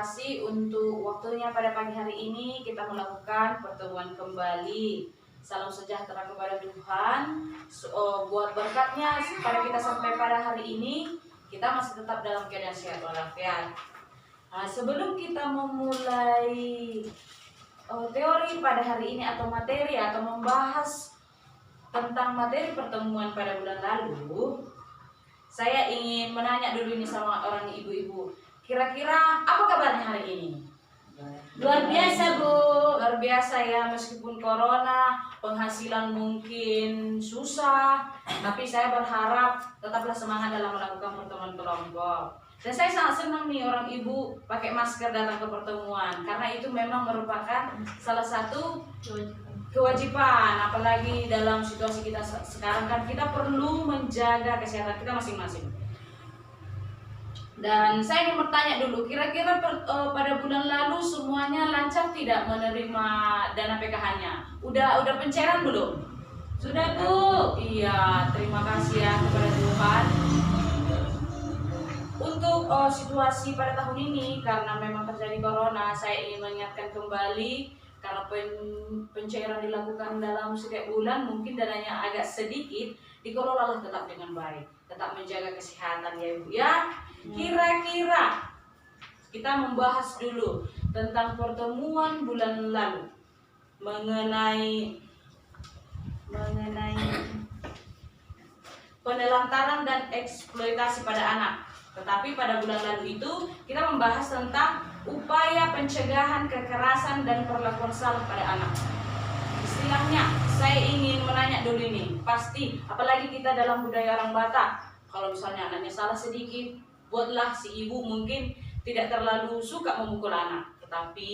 kasih untuk waktunya pada pagi hari ini kita melakukan pertemuan kembali. Salam sejahtera kepada Tuhan. Buat berkatnya pada kita sampai pada hari ini kita masih tetap dalam keadaan sehat walafiat. Nah, sebelum kita memulai teori pada hari ini atau materi atau membahas tentang materi pertemuan pada bulan lalu, saya ingin menanya dulu ini sama orang ibu-ibu. Kira-kira apa kabarnya hari ini? Luar biasa, Bu. Luar biasa ya, meskipun corona, penghasilan mungkin susah, tapi saya berharap tetaplah semangat dalam melakukan pertemuan kelompok. Dan saya sangat senang nih orang ibu pakai masker datang ke pertemuan, karena itu memang merupakan salah satu kewajiban, apalagi dalam situasi kita sekarang kan kita perlu menjaga kesehatan kita masing-masing. Dan saya ingin bertanya dulu, kira-kira pada bulan lalu semuanya lancar tidak menerima dana PKH-nya? Udah pencairan belum? Sudah, Bu. Iya, terima kasih ya kepada Tuhan. Untuk situasi pada tahun ini, karena memang terjadi corona, saya ingin mengingatkan kembali karena pencairan dilakukan dalam setiap bulan, mungkin dananya agak sedikit, dikelolalah tetap dengan baik, tetap menjaga kesehatan ya Ibu ya. Kira-kira kita membahas dulu tentang pertemuan bulan lalu mengenai penelantaran dan eksploitasi pada anak. Tetapi pada bulan lalu itu kita membahas tentang upaya pencegahan kekerasan dan perlakuan salah pada anak. Istilahnya, saya ingin menanya dulu ini, pasti apalagi kita dalam budaya orang Batak, kalau misalnya anaknya salah sedikit, buatlah si ibu mungkin tidak terlalu suka memukul anak, tetapi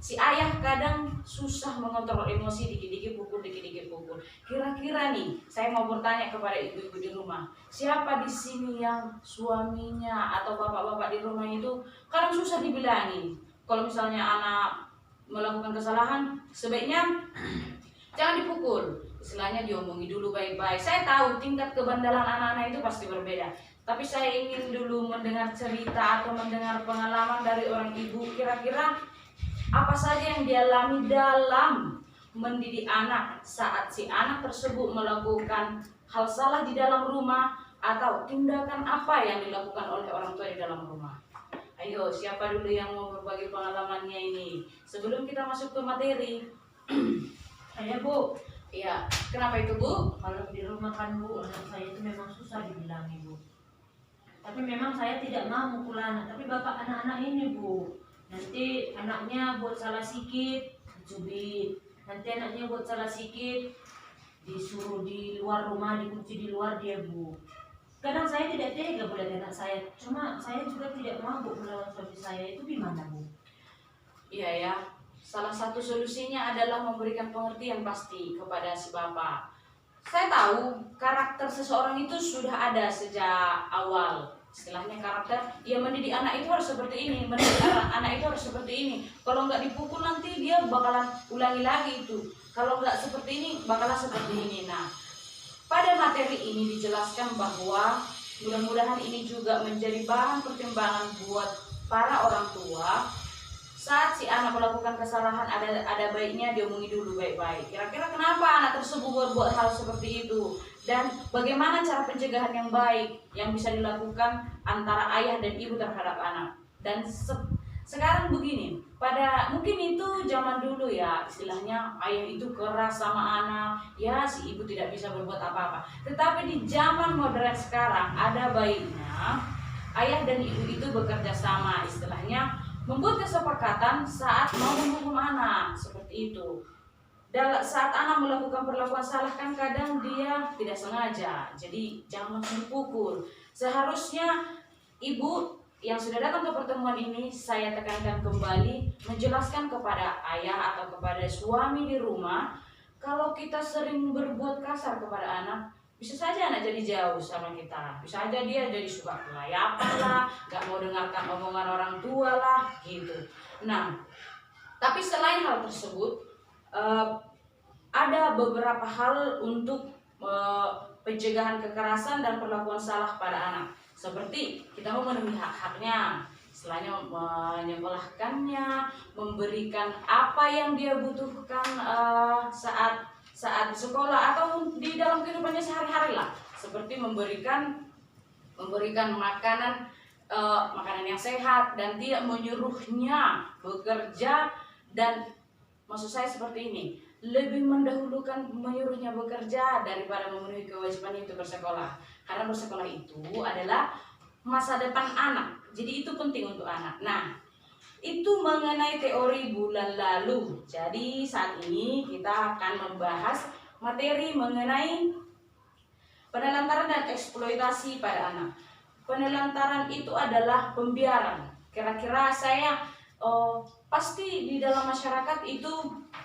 si ayah kadang susah mengontrol emosi, dikit-dikit pukul. Kira-kira nih, saya mau bertanya kepada ibu-ibu di rumah, siapa di sini yang suaminya atau bapak-bapak di rumah itu kadang susah dibilangin? Kalau misalnya anak melakukan kesalahan, sebaiknya jangan dipukul, istilahnya diomongi dulu baik-baik. Saya tahu tingkat kebandalan anak-anak itu pasti berbeda, tapi saya ingin dulu mendengar cerita atau mendengar pengalaman dari orang ibu. Kira-kira apa saja yang dialami dalam mendidik anak saat si anak tersebut melakukan hal salah di dalam rumah, atau tindakan apa yang dilakukan oleh orang tua di dalam rumah. Ayo, siapa dulu yang mau berbagi pengalamannya ini sebelum kita masuk ke materi? Saya, Bu. Iya, kenapa itu Bu? Kalau di rumah kan, Bu, anak saya itu memang susah dibilangi, Bu. Tapi memang saya tidak mau mukul anak, tapi bapak anak-anak ini, Bu, nanti anaknya buat salah sikit dicubit, nanti anaknya buat salah sikit disuruh di luar rumah, dikunci di luar dia, Bu. Kadang saya tidak tega melihat anak saya, cuma saya juga tidak mau, Bu, melawan suami saya. Itu gimana, Bu? Iya ya, salah satu solusinya adalah memberikan pengertian pasti kepada si bapak. Saya tahu karakter seseorang itu sudah ada sejak awal. Istilahnya karakter, ya mendidik anak itu harus seperti ini, mendidik anak itu harus seperti ini. Kalau nggak dipukul nanti dia bakalan ulangi lagi itu. Kalau nggak seperti ini, bakalan seperti ini. Nah, pada materi ini dijelaskan bahwa mudah-mudahan ini juga menjadi bahan pertimbangan buat para orang tua. Saat si anak melakukan kesalahan, ada baiknya diomongi dulu baik-baik. Kira-kira kenapa anak tersebut berbuat hal seperti itu, dan bagaimana cara pencegahan yang baik yang bisa dilakukan antara ayah dan ibu terhadap anak. Dan sekarang begini, pada mungkin itu zaman dulu ya, istilahnya ayah itu keras sama anak, ya si ibu tidak bisa berbuat apa-apa. Tetapi di zaman modern sekarang ada baiknya ayah dan ibu itu bekerja sama, istilahnya membuat kesepakatan saat mau menghukum anak, seperti itu. Saat anak melakukan perlakuan salah kan kadang dia tidak sengaja, jadi jangan langsung dipukul. Seharusnya ibu yang sudah datang ke pertemuan ini, saya tekankan kembali, menjelaskan kepada ayah atau kepada suami di rumah, kalau kita sering berbuat kasar kepada anak, bisa saja anak jadi jauh sama kita, bisa aja dia jadi suka kelayapan lah, gak mau dengarkan omongan orang tua lah, gitu. Nah, tapi selain hal tersebut, ada beberapa hal untuk pencegahan kekerasan dan perlakuan salah pada anak. Seperti kita memenuhi hak-haknya, istilahnya menyekolahkannya, memberikan apa yang dia butuhkan saat di sekolah atau di dalam kehidupannya sehari-hari lah, seperti memberikan makanan makanan yang sehat dan tidak menyuruhnya bekerja. Dan maksud saya seperti ini, lebih mendahulukan menyuruhnya bekerja daripada memenuhi kewajiban itu bersekolah, karena bersekolah itu adalah masa depan anak, jadi itu penting untuk anak. Nah, itu mengenai teori bulan lalu. Jadi saat ini kita akan membahas materi mengenai penelantaran dan eksploitasi pada anak. Penelantaran itu adalah pembiaran. Kira-kira saya pasti di dalam masyarakat itu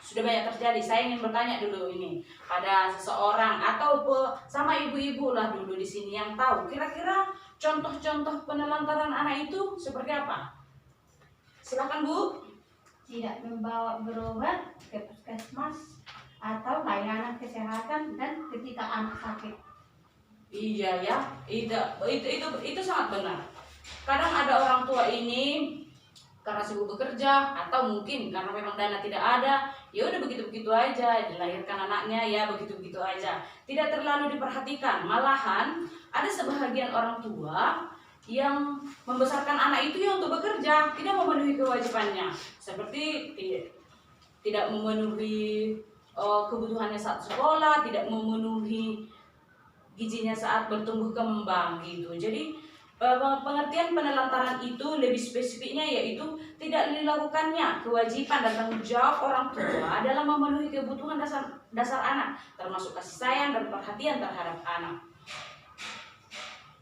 sudah banyak terjadi. Saya ingin bertanya dulu ini pada seseorang atau sama ibu-ibu lah dulu di sini yang tahu. Kira-kira contoh-contoh penelantaran anak itu seperti apa? Silakan Bu. Tidak membawa berobat ke puskesmas atau layanan kesehatan dan ketika anak sakit. Iya ya, itu sangat benar. Kadang ada orang tua ini karena sibuk bekerja atau mungkin karena memang dana tidak ada, ya udah begitu-begitu aja dilahirkan anaknya, ya begitu-begitu aja, tidak terlalu diperhatikan. Malahan ada sebahagian orang tua yang membesarkan anak itu ya untuk bekerja, tidak memenuhi kewajibannya, seperti tidak memenuhi kebutuhannya saat sekolah, tidak memenuhi gizinya saat bertumbuh kembang gitu. Jadi pengertian penelantaran itu lebih spesifiknya yaitu tidak dilakukannya kewajiban dan tanggung jawab orang tua dalam memenuhi kebutuhan dasar anak, termasuk kasih sayang dan perhatian terhadap anak.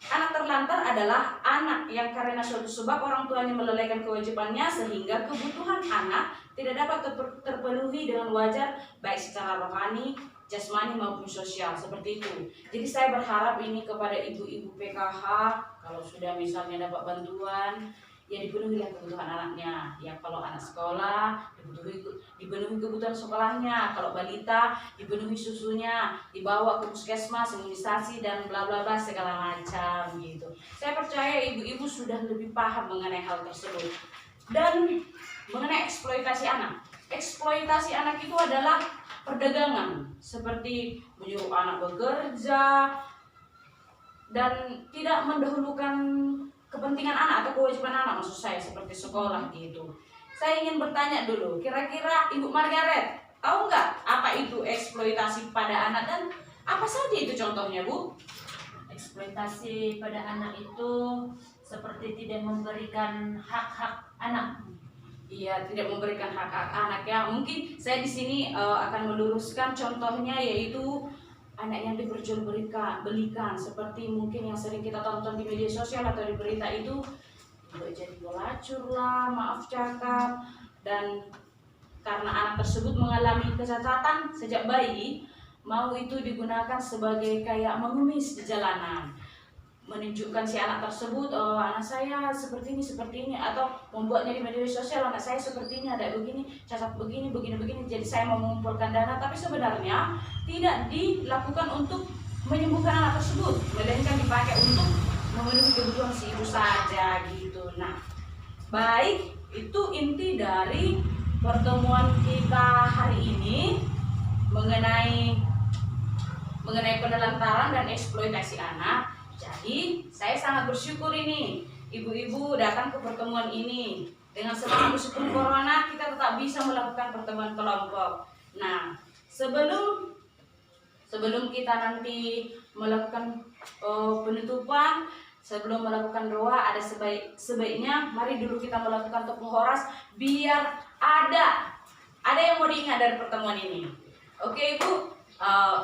Anak terlantar adalah anak yang karena suatu sebab orang tuanya melalaikan kewajibannya sehingga kebutuhan anak tidak dapat terpenuhi dengan wajar, baik secara rohani, jasmani maupun sosial, seperti itu. Jadi saya berharap ini kepada ibu-ibu PKH, kalau sudah misalnya dapat bantuan, ya dipenuhilah kebutuhan anaknya. Ya kalau anak sekolah, dipenuhi kebutuhan sekolahnya. Kalau balita, dipenuhi susunya, dibawa ke puskesmas, imunisasi dan bla bla bla segala macam gitu. Saya percaya ibu-ibu sudah lebih paham mengenai hal tersebut. Dan mengenai eksploitasi anak. Eksploitasi anak itu adalah perdagangan, seperti menyuruh anak bekerja dan tidak mendahulukan kepentingan anak atau kewajiban anak, maksud saya seperti sekolah gitu. Saya ingin bertanya dulu, kira-kira Ibu Margaret tahu nggak apa itu eksploitasi pada anak dan apa saja itu contohnya, Bu? Eksploitasi pada anak itu seperti tidak memberikan hak-hak anak. Iya, tidak memberikan hak-hak anak ya. Mungkin saya di sini akan meluruskan contohnya, yaitu anak yang diperjualbelikan, seperti mungkin yang sering kita tonton di media sosial atau di berita itu jadi pelacur lah, maaf cakap. Dan karena anak tersebut mengalami kecacatan sejak bayi, mau itu digunakan sebagai kayak mengemis di jalanan, menunjukkan si anak tersebut, anak saya seperti ini, atau membuatnya di media sosial, anak saya seperti ini, ada begini, cacat begini, jadi saya mau mengumpulkan dana, tapi sebenarnya tidak dilakukan untuk menyembuhkan anak tersebut, melainkan dipakai untuk memenuhi kebutuhan si ibu saja gitu. Nah, baik, itu inti dari pertemuan kita hari ini mengenai penelantaran dan eksploitasi anak. Jadi saya sangat bersyukur ini ibu-ibu datang ke pertemuan ini. Dengan semangat bersyukur corona kita tetap bisa melakukan pertemuan kelompok. Nah, sebelum kita nanti melakukan penutupan, sebelum melakukan doa, ada sebaiknya mari dulu kita melakukan tepuk horas biar ada yang mau diingat dari pertemuan ini. Oke Ibu,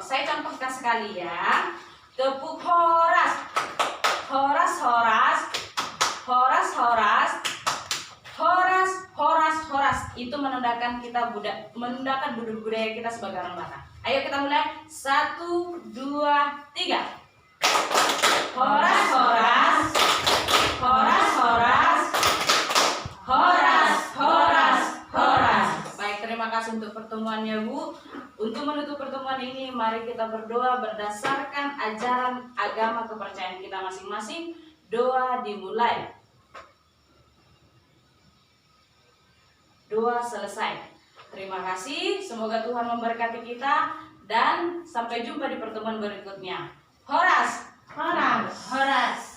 saya contohkan sekali ya. Tepuk horas, horas, horas, horas, horas, horas, horas, horas. Itu menandakan kita menandakan budaya kita sebagai orang Batak. Ayo kita mulai. 1, 2, 3. Horas, horas, horas, horas, horas, horas, horas. Baik, terima kasih untuk pertemuannya Bu. Untuk menutup pertemuan ini, mari kita berdoa berdasarkan ajaran agama kepercayaan kita masing-masing. Doa dimulai. berdoa selesai. Terima kasih, semoga Tuhan memberkati kita dan sampai jumpa di pertemuan berikutnya. Horas! Horas. Horas.